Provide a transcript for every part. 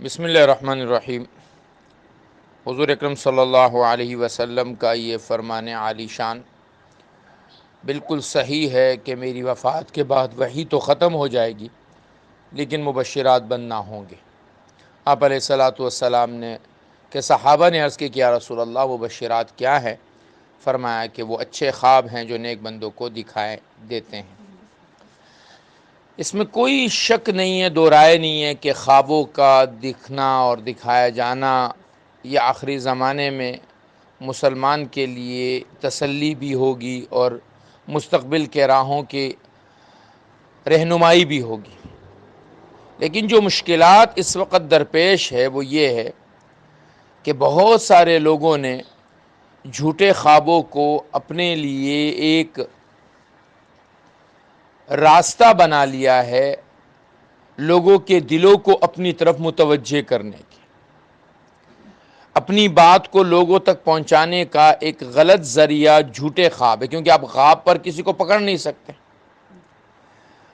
بسم اللہ الرحمن الرحیم۔ حضور اکرم صلی اللہ علیہ وسلم کا یہ فرمان عالی شان بالکل صحیح ہے کہ میری وفات کے بعد وحی تو ختم ہو جائے گی لیکن مبشرات بند نہ ہوں گے۔ آپ علیہ الصلاۃ والسلام نے کہ صحابہ نے عرض کی کہ یا رسول اللہ مبشرات کیا ہے؟ فرمایا کہ وہ اچھے خواب ہیں جو نیک بندوں کو دکھائے دیتے ہیں۔ اس میں کوئی شک نہیں ہے، دو رائے نہیں ہے کہ خوابوں کا دکھنا اور دکھایا جانا یہ آخری زمانے میں مسلمان کے لیے تسلی بھی ہوگی اور مستقبل کے راہوں کی رہنمائی بھی ہوگی۔ لیکن جو مشکلات اس وقت درپیش ہے وہ یہ ہے کہ بہت سارے لوگوں نے جھوٹے خوابوں کو اپنے لیے ایک راستہ بنا لیا ہے لوگوں کے دلوں کو اپنی طرف متوجہ کرنے کی، اپنی بات کو لوگوں تک پہنچانے کا ایک غلط ذریعہ جھوٹے خواب ہے، کیونکہ آپ خواب پر کسی کو پکڑ نہیں سکتے۔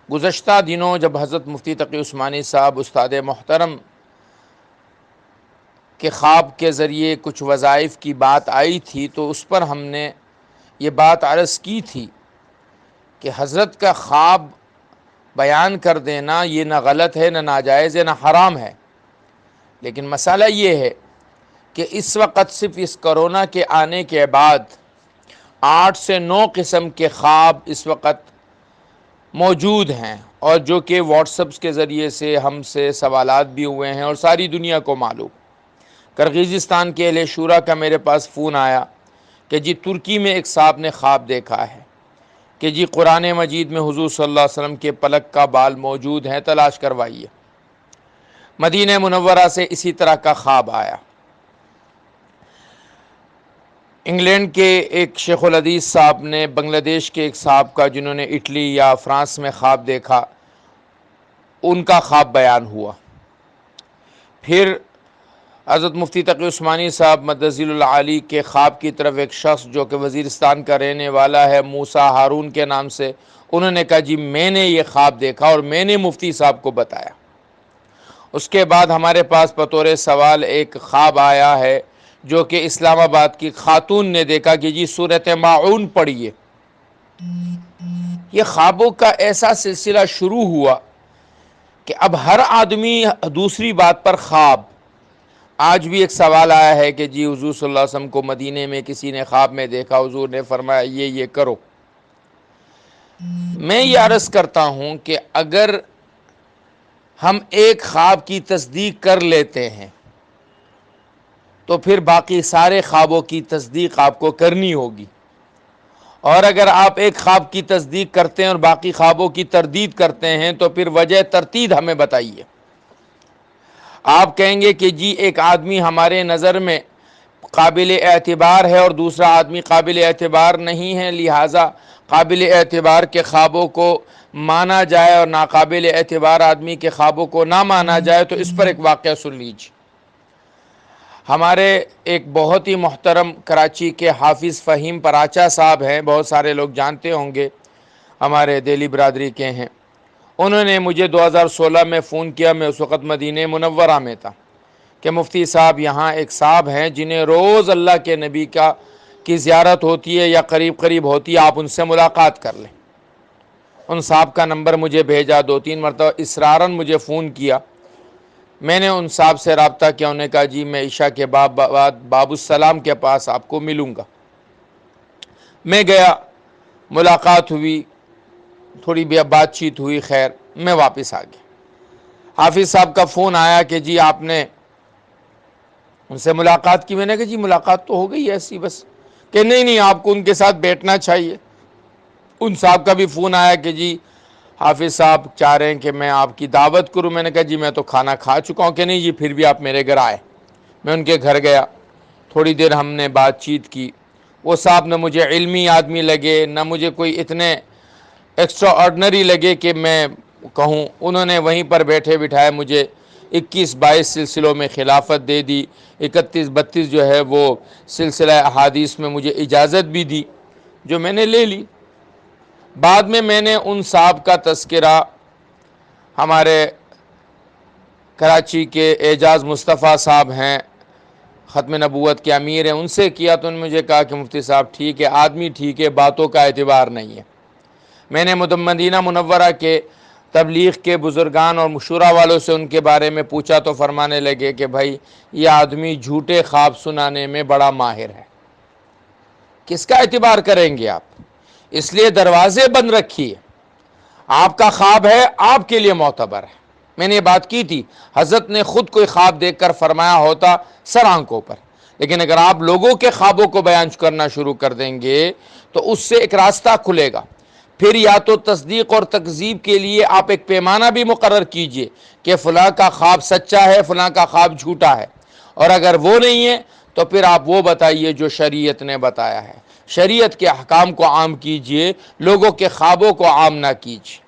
گزشتہ دنوں جب حضرت مفتی تقی عثمانی صاحب استاد محترم کے خواب کے ذریعے کچھ وظائف کی بات آئی تھی تو اس پر ہم نے یہ بات عرض کی تھی کہ حضرت کا خواب بیان کر دینا یہ نہ غلط ہے، نہ ناجائز ہے، نہ حرام ہے، لیکن مسئلہ یہ ہے کہ اس وقت صرف اس کرونا کے آنے کے بعد 8 سے 9 قسم کے خواب اس وقت موجود ہیں، اور جو کہ واٹس ایپ کے ذریعے سے ہم سے سوالات بھی ہوئے ہیں اور ساری دنیا کو معلوم۔ کرغیزستان کے اہل شورا کا میرے پاس فون آیا کہ جی ترکی میں ایک صاحب نے خواب دیکھا ہے کہ جی قرآن مجید میں حضور صلی اللہ علیہ وسلم کے پلک کا بال موجود ہیں، تلاش کروائیے۔ مدینہ منورہ سے اسی طرح کا خواب آیا۔ انگلینڈ کے ایک شیخ الحدیث صاحب نے بنگلہ دیش کے ایک صاحب کا جنہوں نے اٹلی یا فرانس میں خواب دیکھا، ان کا خواب بیان ہوا۔ پھر حضرت مفتی تقی عثمانی صاحب مدظل العالی کے خواب کی طرف ایک شخص جو کہ وزیرستان کا رہنے والا ہے، موسیٰ ہارون کے نام سے، انہوں نے کہا جی میں نے یہ خواب دیکھا اور میں نے مفتی صاحب کو بتایا۔ اس کے بعد ہمارے پاس بطور سوال ایک خواب آیا ہے جو کہ اسلام آباد کی خاتون نے دیکھا کہ جی سورۃ ماعون پڑھیے۔ یہ خوابوں کا ایسا سلسلہ شروع ہوا کہ اب ہر آدمی دوسری بات پر خواب۔ آج بھی ایک سوال آیا ہے کہ جی حضور صلی اللہ علیہ وسلم کو مدینے میں کسی نے خواب میں دیکھا، حضور نے فرمایا یہ کرو۔ میں یہ عرض کرتا ہوں کہ اگر ہم ایک خواب کی تصدیق کر لیتے ہیں تو پھر باقی سارے خوابوں کی تصدیق آپ کو کرنی ہوگی، اور اگر آپ ایک خواب کی تصدیق کرتے ہیں اور باقی خوابوں کی تردید کرتے ہیں تو پھر وجہ ترتیب ہمیں بتائیے۔ آپ کہیں گے کہ جی ایک آدمی ہمارے نظر میں قابل اعتبار ہے اور دوسرا آدمی قابل اعتبار نہیں ہے، لہٰذا قابل اعتبار کے خوابوں کو مانا جائے اور ناقابل اعتبار آدمی کے خوابوں کو نہ مانا جائے، تو اس پر ایک واقعہ سن لیجیے۔ ہمارے ایک بہت ہی محترم کراچی کے حافظ فہیم پراچا صاحب ہیں، بہت سارے لوگ جانتے ہوں گے، ہمارے دہلی برادری کے ہیں۔ انہوں نے مجھے 2016 میں فون کیا، میں اس وقت مدینہ منورہ میں تھا، کہ مفتی صاحب یہاں ایک صاحب ہیں جنہیں روز اللہ کے نبی کی زیارت ہوتی ہے یا قریب قریب ہوتی ہے، آپ ان سے ملاقات کر لیں۔ ان صاحب کا نمبر مجھے بھیجا، 2-3 مرتبہ اصراراً مجھے فون کیا۔ میں نے ان صاحب سے رابطہ کیا، انہوں نے کہا جی میں عشاء کے بعد باب السلام کے پاس آپ کو ملوں گا۔ میں گیا، ملاقات ہوئی، تھوڑی بات چیت ہوئی، خیر میں واپس آ گیا۔ حافظ صاحب کا فون آیا کہ جی آپ نے ان سے ملاقات کی۔ میں نے کہا جی ملاقات تو ہو گئی ایسی بس، کہ نہیں آپ کو ان کے ساتھ بیٹھنا چاہیے۔ ان صاحب کا بھی فون آیا کہ جی حافظ صاحب چاہ رہے ہیں کہ میں آپ کی دعوت کروں۔ میں نے کہا جی میں تو کھانا کھا چکا ہوں۔ کہ نہیں جی پھر بھی آپ میرے گھر آئے۔ میں ان کے گھر گیا، تھوڑی دیر ہم نے بات چیت کی۔ وہ صاحب نہ مجھے علمی آدمی لگے، نہ مجھے کوئی اتنے ایکسٹرا آرڈنری لگے کہ میں کہوں۔ انہوں نے وہیں پر بیٹھے بٹھائے مجھے 21-22 سلسلوں میں خلافت دے دی، 31-32 جو ہے وہ سلسلہ احادیث میں مجھے اجازت بھی دی، جو میں نے لے لی۔ بعد میں نے ان صاحب کا تذکرہ ہمارے کراچی کے اعجاز مصطفیٰ صاحب ہیں، ختم نبوت کے امیر ہیں، ان سے کیا تو انہوں نے مجھے کہا کہ مفتی صاحب ٹھیک ہے، آدمی ٹھیک ہے، باتوں کا اعتبار نہیں ہے۔ میں نے مدینہ منورہ کے تبلیغ کے بزرگان اور مشورہ والوں سے ان کے بارے میں پوچھا تو فرمانے لگے کہ بھائی یہ آدمی جھوٹے خواب سنانے میں بڑا ماہر ہے، کس کا اعتبار کریں گے آپ؟ اس لیے دروازے بند رکھیے، آپ کا خواب ہے آپ کے لیے معتبر ہے۔ میں نے یہ بات کی تھی، حضرت نے خود کوئی خواب دیکھ کر فرمایا ہوتا سر آنکھوں پر، لیکن اگر آپ لوگوں کے خوابوں کو بیان کرنا شروع کر دیں گے تو اس سے ایک راستہ کھلے گا۔ پھر یا تو تصدیق اور تکذیب کے لیے آپ ایک پیمانہ بھی مقرر کیجئے کہ فلاں کا خواب سچا ہے، فلاں کا خواب جھوٹا ہے، اور اگر وہ نہیں ہے تو پھر آپ وہ بتائیے جو شریعت نے بتایا ہے۔ شریعت کے احکام کو عام کیجئے، لوگوں کے خوابوں کو عام نہ کیجئے۔